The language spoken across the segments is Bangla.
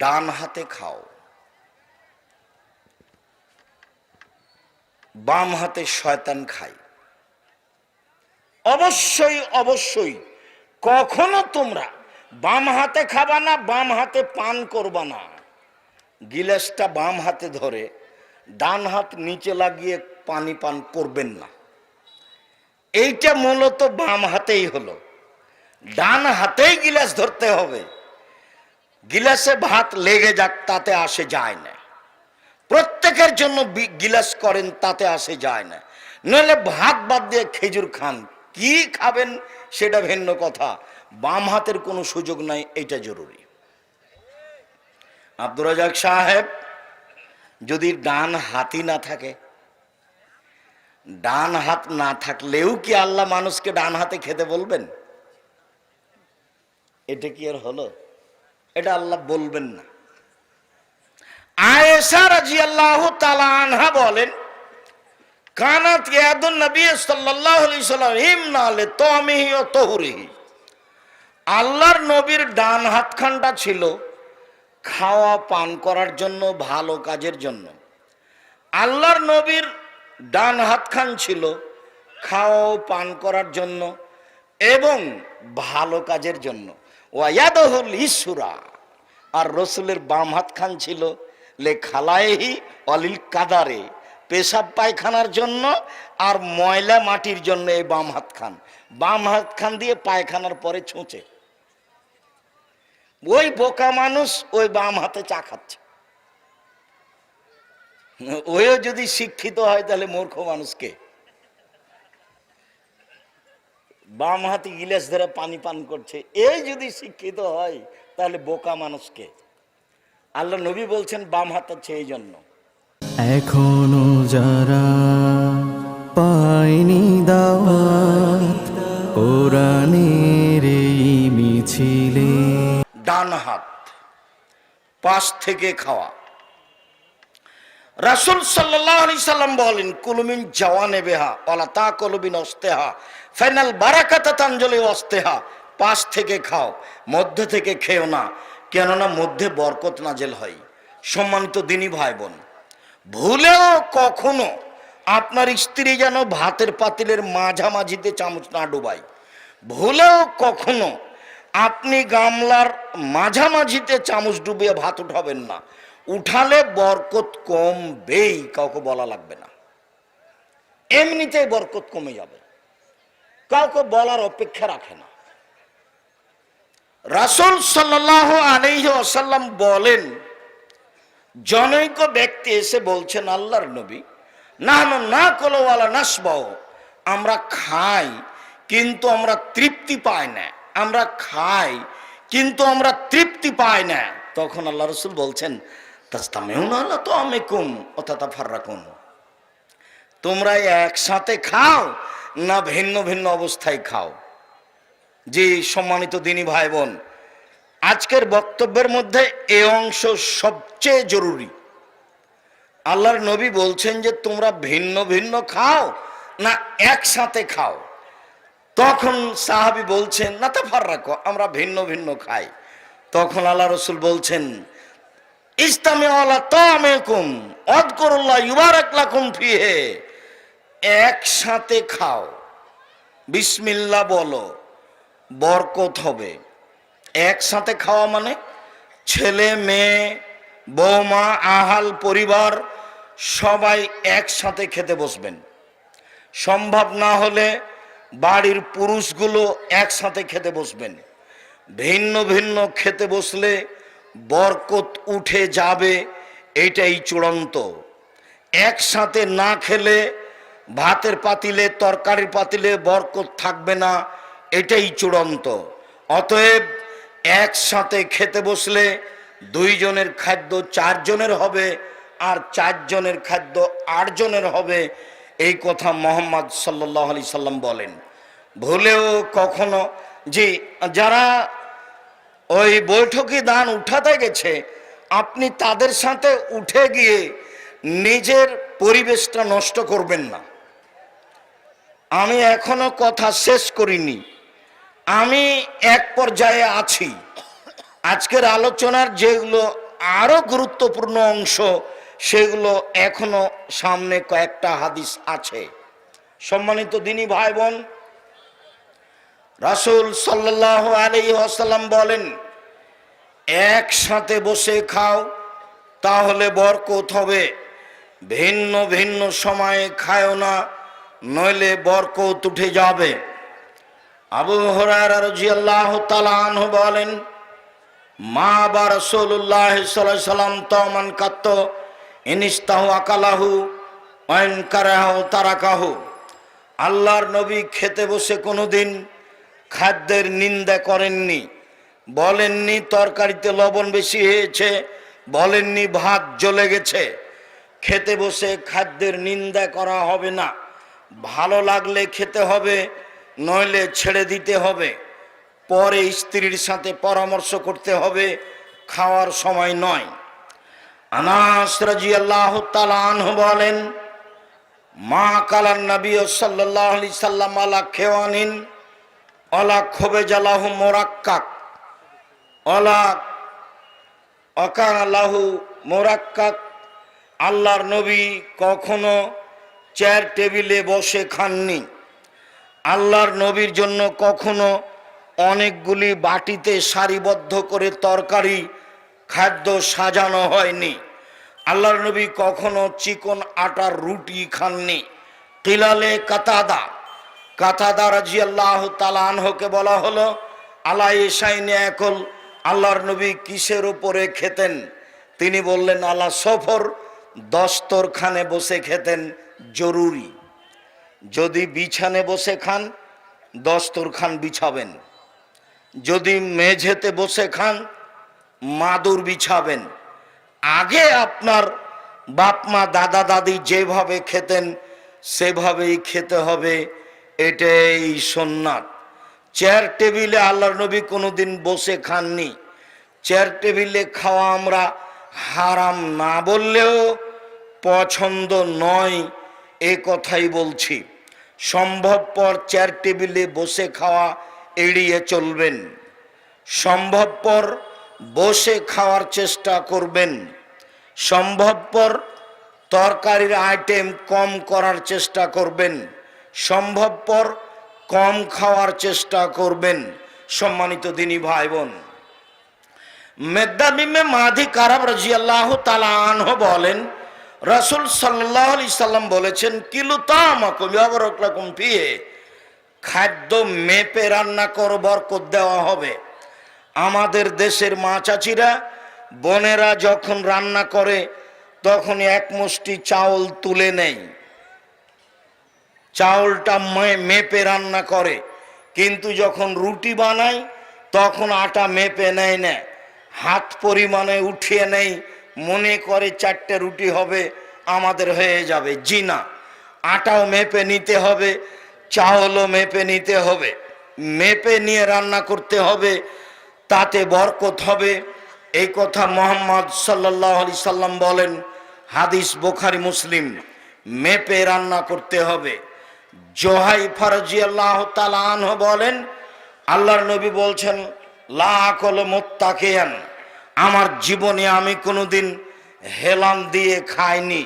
ডান হাতে খাও, বাম হাতে শয়তান খায়। অবশ্যই অবশ্যই কখনো তোমরা বাম হাতে খাবা না, বাম হাতে পান করবা না। গিলাসটা বাম হাতে ধরে ডান হাত নিচে লাগিয়ে পানি পান করবেন না। এইটা মূলত বাম হাতেই হলো, ডান হাতেই গিলাস ধরতে হবে। গিলাসে ভাত লেগে যাক তাতে আসে যায় না, প্রত্যেকের জন্য গিলাস করেন তাতে আসে যায় না। নইলে ভাত বাদ দিয়ে খেজুর খান, কি খাবেন সেটা ভিন্ন কথা, বাম হাতের কোনো সুযোগ নাই, এটা জরুরি। আব্দুর রাজাক সাহেব যদি ডান হাতই না থাকে, ডান হাত না থাকলেও কি আল্লাহ মানুষকে ডান হাতে খেতে বলবেন? এটা কি আর হলো? এটা আল্লাহ বলবেন না। আয়েশা রাদিয়াল্লাহু তাআলা আনহা বলেন, কানাত ইয়াদুন নবী সাল্লাল্লাহু আলাইহি সাল্লাম ইমনা লিতামিহি ওয়া তুহরিহি। আল্লাহর নবীর ডান হাতখানটা ছিল খাওয়া পান করার জন্য, ভালো কাজের জন্য। আল্লাহর নবীর ডান হাতখান ছিল খাওয়া পান করার জন্য এবং ভালো কাজের জন্য। ওয়ায়াদুল ইসরা, আর রসুলের বাম হাতখান ছিল লে খালাইহি অলিল কাদারে, পেশাব পায়খানার জন্য আর ময়লা মাটির জন্য। এই বাম হাতখান দিয়ে পায়খানার পরে ছুঁচে। ওই বোকা মানুষ ওই বাম হাতে চা খাচ্ছে। ওইও যদি শিক্ষিত হয় তাহলে মূর্খ মানুষকে বাম হাতে গিলাস ধরে পানি পান করছে, এই যদি শিক্ষিত হয় তাহলে বোকা মানুষকে। আল্লাহ নবী বলছেন বাম হাত হচ্ছে এই জন্য। এখনো যারা পায়নি দাওয়াত কোরআনের এই মিছিলে, ডান হাত পাশ থেকে খাওয়া। রাসূল সাল্লাল্লাহু আলাইহি সাল্লাম বলেন, কুলু মিন জাওয়ানিবিহা ওয়ালা তাকুলু বিন ওয়াসতিহা ফাইনাল বারাকাতা তানজুলি ওয়াসতিহা। পাশ থেকে খাও, মধ্যে থেকে খেও না, কেননা মধ্যে বরকত নাজেল হয়। সম্মানিত দিনী ভাই বোন, ভুলেও কখনো আপনার স্ত্রী যেন ভাতের পাতিলের মাঝামাঝিতে চামচ না ডুবায়। ভুলেও কখনো আপনি গামলার মাঝামাঝিতে চামচ ডুবিয়ে ভাত উঠাবেন না। উঠালে বরকত কমবেই, কাউকে বলা লাগবে না, এমনিতেই বরকত কমে যাবে, কাউকে বলার অপেক্ষা রাখে না। রাসূল সাল্লাল্লাহু আলাইহি ওয়াসাল্লাম বলেন, জনৈক ব্যক্তি এসে বলছেন, আল্লাহর নবী, নাহনু নাকুলু ওয়ালা নাশবাউ, আমরা খাই কিন্তু আমরা তৃপ্তি পাই না, আমরা খাই কিন্তু আমরা তৃপ্তি পাই না। তখন আল্লাহ রাসূল বলছেন, তাসতামিউনা লা তুআমিকুম ওয়া তাতাফাররাকুন, তোমরা একসাথে খাও না ভিন্ন ভিন্ন অবস্থায় খাও। যে সম্মানিত দিনী ভাই বোন, আজকের বক্তব্যের মধ্যে এই অংশ সবচেয়ে জরুরি। আল্লাহর নবী বলছেন যে তোমরা ভিন্ন ভিন্ন খাও না একসাথে খাও। তখন সাহাবী বলছেন, না তাফাররাকু, আমরা ভিন্ন ভিন্ন খাই। তখন আল্লাহ রাসূল বলছেন, ইসতামিউ আলা তাআমিকুম ওয়াযকুরুল্লাহ ইউবারাক লাকুম ফিহি, একসাথে খাও, বিসমিল্লাহ বলো, বরকত হবে। একসাথে খাওয়া মানে ছেলে মেয়ে বৌমা আহাল পরিবার সবাই একসাথে খেতে বসবেন। সম্ভব না হলে বাড়ির পুরুষগুলো একসাথে খেতে বসবেন। ভিন্ন ভিন্ন খেতে বসলে বরকত উঠে যাবে, এইটাই চূড়ান্ত। একসাথে না খেলে ভাতের পাতিলে তরকারির পাতিলে বরকত থাকবে না, এটাই চূড়ান্ত। অতএব একসাথে খেতে বসলে দুইজনের খাদ্য চারজনের হবে, আর চারজনের খাদ্য আটজনের হবে, এই কথা মুহাম্মদ সাল্লাল্লাহু আলাইহি সাল্লাম বলেন। ভুলেও কখনো যে যারা ওই বৈঠকি দান উঠাতে গেছে, আপনি তাদের সাথে উঠে গিয়ে নিজের পরিবেশটা নষ্ট করবেন না। আমি এখনো কথা শেষ করিনি, আমি এক পর্যায়ে আছি। আজকের আলোচনার যেগুলো আরো গুরুত্বপূর্ণ অংশ, সেগুলো এখনো সামনে কয়েকটা হাদিস আছে। সম্মানিত দিনী ভাই বোন, রাসূল সাল্লাল্লাহু আলাইহি ওয়াসাল্লাম বলেন, একসাথে বসে খাও তাহলে বরকত হবে, ভিন্ন ভিন্ন সময়ে খায়ও না, নইলে বরকত উঠে যাবে। আবু হুরায়রা রাদিয়াল্লাহু তাআলা আনহু বলেন, মা বা রাসূলুল্লাহ সাল্লাল্লাহু আলাইহি ওয়াসাল্লাম তামান কাত্ত ইনিস্তাহু আকালাহু ওয়াইন কারাহু তারাকাহু। আল্লাহর নবী খেতে বসে কোনোদিন খাদ্যের নিন্দা করেননি, বলেননি তরকারিতে লবণ বেশি হয়েছে, বলেননি ভাত জ্বলে গেছে। খেতে বসে খাদ্যের নিন্দা করা হবে না, ভালো লাগলে খেতে হবে, নইলে ছেড়ে দিতে হবে। পরে স্ত্রীর সাথে পরামর্শ করতে হবে, খাওয়ার সময় নয়। আনাস রাদিয়াল্লাহু তাআলা আনহু বলেন, মা কালান নবী সাল্লাল্লাহু আলাইহি সাল্লাম আলা খেওয়ানিন অলা খোবেজালাহু মোরাক্কাক অলা অকালাহু মোরাক্কাক। আল্লাহর নবী কখনো চেয়ার টেবিলে বসে খাননি। আল্লাহর নবীর জন্য কখনো অনেকগুলি বাটিতে সারিবদ্ধ করে তরকারি খাদ্য সাজানো হয়নি। আল্লাহর নবী কখনো চিকন আটার রুটি খাননি। কিলালে কাতাদা রাদিয়াল্লাহু তাআলা আনহুকে বলা হলো, আলা ইসাইনে একল, আল্লাহর নবী কিসের উপরে খেতেন? তিনি বললেন, আলা সফর, দস্তরখানে বসে খেতেন। জরুরি, যদি বিছানে বসে খান দস্তরখান বিছাবেন, যদি মেঝেতে বসে খান মাদুর বিছাবেন। আগে আপনার বাপ মা দাদা দাদি যেভাবে খেতেন সেভাবেই খেতে হবে, এটাই সুন্নাত। চেয়ার টেবিলে আল্লাহর নবী কোনোদিন বসে খাননি। চেয়ার টেবিলে খাওয়া আমরা হারাম না বললেও পছন্দ নয়, এ কথাই বলছি। সম্ভবপর চেয়ার টেবিলে বসে খাওয়া এড়িয়ে চলবেন, সম্ভবপর বসে খাওয়ার চেষ্টা করবেন, সম্ভবপর তরকারির আইটেম কম করার চেষ্টা করবেন, সম্ভবপর কম খাওয়ার চেষ্টা করবেন। সম্মানিত দিনী ভাই বোন, মেদাবিমে মাদি কারাব রাদিয়াল্লাহু তাআলা আনহু বলেন, রাসূল সাল্লাল্লাহু আলাইহি সাল্লাম বলেছেন, কিলু তামাকুম ইয়াবরাকুম ফিহি, খাদ্য মেপে রান্না করে বরকত দেওয়া হবে। আমাদের দেশের মা চাচিরা বোনেরা যখন রান্না করে তখন এক মুষ্টি চাউল তুলে নেয়, চাউলটা মেপে রান্না করে, কিন্তু যখন রুটি বানায় তখন আটা মেপে নেয় না, হাত পরিমাণে উঠিয়ে নেয়, মনে করে 4টে রুটি হবে আমাদের হয়ে যাবে। জি না, আটাও মেপে নিতে হবে, চাউলও মেপে নিতে হবে, মেপে নিয়ে রান্না করতে হবে, তাতে বরকত হবে। এই কথা মুহাম্মদ সাল্লাল্লাহু আলাইহি সাল্লাম বলেন, হাদিস বুখারী মুসলিম। মেপে রান্না করতে হবে। জোহাইফা রাদিয়াল্লাহু তাআলা আনহু বলেন, আল্লাহর নবী বলছেন, লা আকুলু মুত্তাকিয়ান, আমার জীবনে আমি কোনোদিন হেলান দিয়ে খাইনি।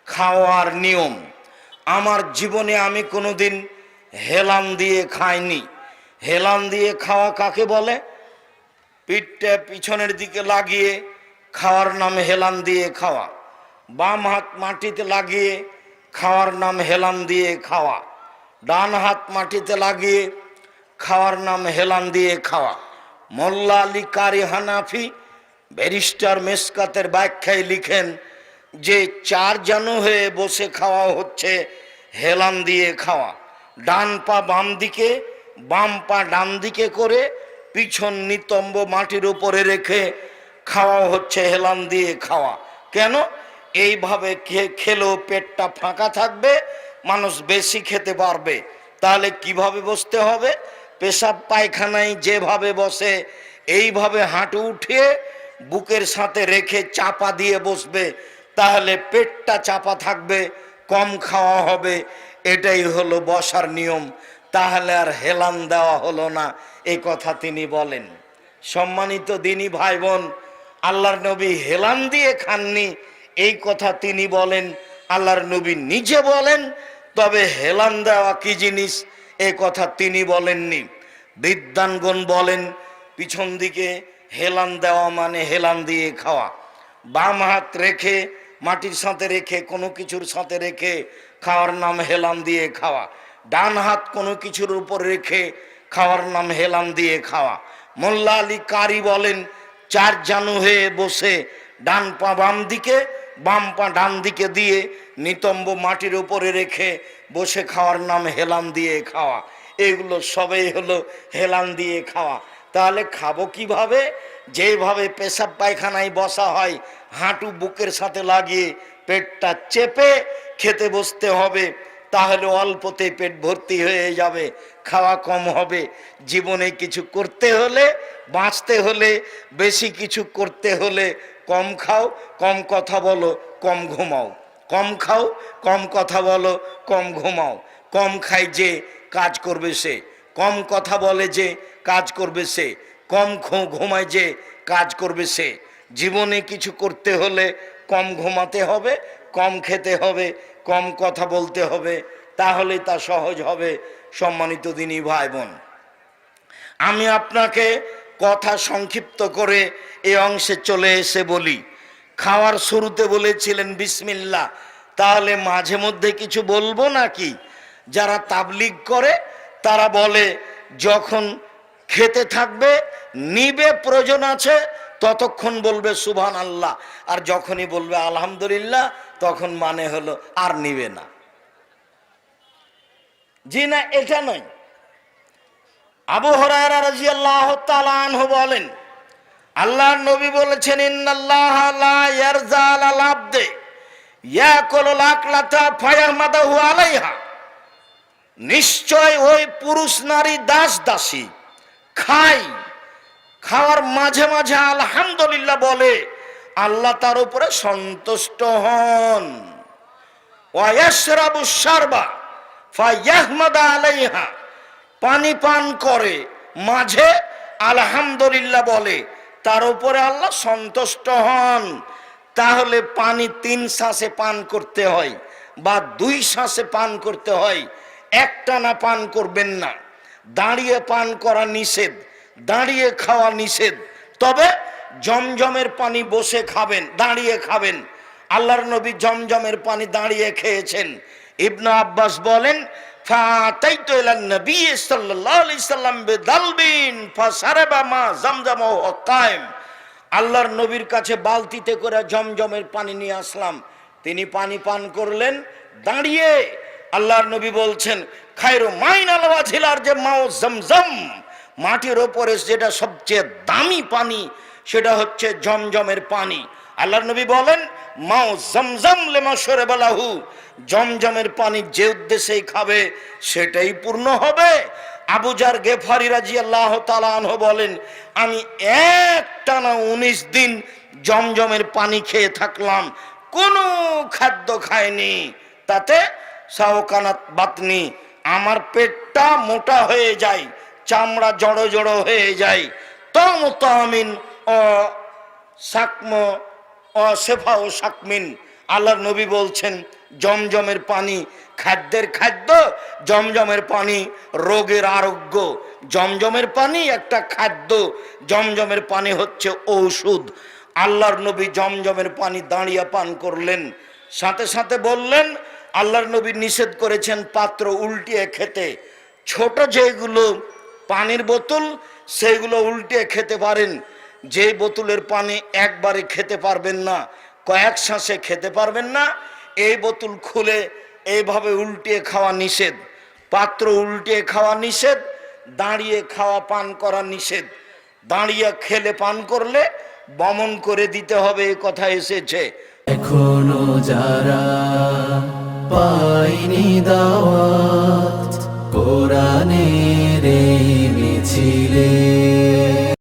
খাওয়ার নিয়ম, আমার জীবনে আমি কোনোদিন হেলান দিয়ে খাইনি। হেলান দিয়ে খাওয়া কাকে বলে? পিঠটা পিছনের দিকে লাগিয়ে খাওয়ার নাম হেলান দিয়ে খাওয়া, বাম হাত মাটিতে লাগিয়ে খাওয়ার নাম হেলান দিয়ে খাওয়া, ডান হাত মাটিতে লাগিয়ে খাওয়ার নাম হেলান দিয়ে খাওয়া। মোল্লা আলী কারি হানাফি ব্যারিস্টার মেসকাতের ব্যাখ্যায় লিখেন যে 4 জানু হয়ে বসে খাওয়া হচ্ছে হেলান দিয়ে খাওয়া। ডান পা বাম দিকে, বাম পা ডান দিকে করে পিছন নিতম্ব মাটির উপরে রেখে খাওয়া হচ্ছে হেলান দিয়ে খাওয়া। কেন? এইভাবে খেলেও পেটটা ফাঁকা থাকবে, মানুষ বেশি খেতে পারবে। তাহলে কিভাবে বসতে হবে? পেশাব পায়খানায় যেভাবে বসে এইভাবে হাঁটু উঠিয়ে বুকের সাথে রেখে চাপা দিয়ে বসবে, তাহলে পেটটা চাপা থাকবে, কম খাওয়া হবে। এটাই হলো বসার নিয়ম। তাহলে আর হেলান দেওয়া হলো না, এই কথা তিনি বলেন। সম্মানিত দিনী ভাই বোন, আল্লাহর নবী হেলান দিয়ে খাননি এই কথা তিনি বলেন, আল্লাহর নবী নিজে বলেন, তবে হেলান দেওয়া কি জিনিস এ কথা তিনি বলেননি। বিদ্বানগণ বলেন পিছন দিকে হেলান দেওয়া মানে হেলান দিয়ে খাওয়া, বাম হাত রেখে মাটির সাথে রেখে কোনো কিছুর সাথে রেখে খাওয়ার নাম হেলান দিয়ে খাওয়া, ডান হাত কোনো কিছুর উপর রেখে খাওয়ার নাম হেলান দিয়ে খাওয়া। মোল্লা আলী কারি বলেন চার জানু হয়ে বসে ডান পা বাম দিকে বাম পা ডান দিকে দিয়ে নিতম্ব মাটির উপরে রেখে বসে খাওয়ার নাম হেলান দিয়ে খাওয়া। এগুলো সবই হলো হেলান দিয়ে খাওয়া। তাহলে খাবো কিভাবে? যেভাবে পেশাব পায়খানায় বসা হয় হাঁটু বুকের সাথে লাগিয়ে পেটটা চেপে খেতে বসতে হবে, তাহলে অল্পতে পেট ভর্তি হয়ে যাবে, খাওয়া কম হবে। জীবনে কিছু করতে হলে, বাঁচতে হলে, বেশি কিছু করতে হলে কম খাও, কম কথা বলো, কম ঘুমাও। কম খাও, কম কথা বলো, কম ঘুমাও। কম খাই যে কাজ করবে সে, কম কথা বলে যে কাজ করবে সে, কম ঘুমায় যে কাজ করবে সে। জীবনে কিছু করতে হলে কম ঘুমাতে হবে, কম খেতে হবে, কম কথা বলতে হবে, তাহলে তা সহজ হবে। সম্মানিত দিনী ভাই বোন, আমি আপনাকে কথা সংক্ষিপ্ত করে এই অংশে চলে এসে বলি, খাওয়ার শুরুতে বলেছিলেন বিসমিল্লাহ, তাহলে মাঝে মধ্যে কিছু বলবো নাকি? যারা তাবলিগ করে তারা বলে যখন খেতে থাকবে নিবে, প্রয়োজন আছে ততক্ষণ বলবে সুবহান আল্লাহ, আর যখনই বলবে আলহামদুলিল্লাহ তখন মানে হলো আর নিবে না। জি না, এটা নয়। আবু হুরায়রা রাদিয়াল্লাহু তাআলা আনহু বলেন আল্লাহর নবী বলেছেন ইন্নাল্লাহা লা ইয়ারজা আলাল আবদে ইয়াকুলুল আকলাতা ফায়াহমাদাহু আলাইহা, নিশ্চয় ওই পুরুষ নারী দাস দাসী খায়, খাওয়ার মাঝে মাঝে আলহামদুলিল্লাহ বলে, আল্লাহ তার উপরে সন্তুষ্ট হন। ওয়া ইয়াশরাবু শারবা ফায়াহমাদা আলাইহা, পানি পান করে মাঝে আলহামদুলিল্লাহ বলে, তার উপরে আল্লাহ সন্তুষ্ট হন। তাহলে পানি 3 শ্বাসে পান করতে হয় বা 2 শ্বাসে পান করতে হয়, একটানা পান করবেন না। দাঁড়িয়ে পান করা নিষেধ, দাঁড়িয়ে খাওয়া নিষেধ, তবে জমজমের পানি বসে খাবেন, দাঁড়িয়ে খাবেন। আল্লাহর নবী জমজমের পানি দাঁড়িয়ে খেয়েছেন। ইবনে আব্বাস বলেন ফাতাইতু ইলান নবী সাল্লাল্লাহু আলাইহি সাল্লাম বিদালবিন ফাশারাবা মা জামজাম ওয়া কায়েম, আল্লাহর নবীর কাছে বালতিতে করে জমজমের পানি নিয়ে আসলাম, তিনি পানি পান করলেন দাঁড়িয়ে। আল্লাহর নবী বলছেন খায়রু মাইন আল ওয়াজিলার যে মাও জমজম, মাটির ওপরে যেটা সবচেয়ে দামি পানি সেটা হচ্ছে জমজমের পানি। আল্লাহর নবী বলেন মাও জমজম লিমা শরবালাহু, জমজমের পানি যে উদ্দেশ্যেই খাবে সেটাই পূর্ণ হবে। আবু জার গেফারি রাদিয়াল্লাহু তাআলা আনহু বলেন আমি একটানা 19 দিন জমজমের পানি খেয়ে থাকলাম, কোনো খাদ্য খাইনি, তাতে সাওকানাত বাতনি, আমার পেটটা মোটা হয়ে যায়, চামড়া জড়ো জড়ো হয়ে যায়। তামিন ও সাকম ও শেফা ও সাকমিন, আল্লাহর নবী বলছেন জমজমের পানি খাদ্যের খাদ্য, জমজমের পানি রোগের আরোগ্য। জমজমের পানি একটা খাদ্য, জমজমের পানি হচ্ছে ঔষধ। আল্লাহর নবী জমজমের পানি দাঁড়িয়ে পান করলেন, সাথে সাথে বললেন আল্লাহর নবী নিষেধ করেছেন পাত্র উল্টিয়ে খেতে। ছোট যেগুলো পানির বোতল সেগুলো উল্টিয়ে খেতে পারেন, যে বোতলের পানি একবারে খেতে পারবেন না, কয়েক শ্বাসে খেতে পারবেন না, এই বোতল খুলে এইভাবে উল্টিয়ে খাওয়া নিষেধ। পাত্র উল্টিয়ে খাওয়া নিষেধ, দাঁড়িয়ে খাওয়া পান করা নিষেধ। দাঁড়িয়ে খেলে পান করলে বমন করে দিতে হবে, এই কথা এসেছে। এখনো যারা পাইনি দাওয়াত কোরআনের এই মিছিলে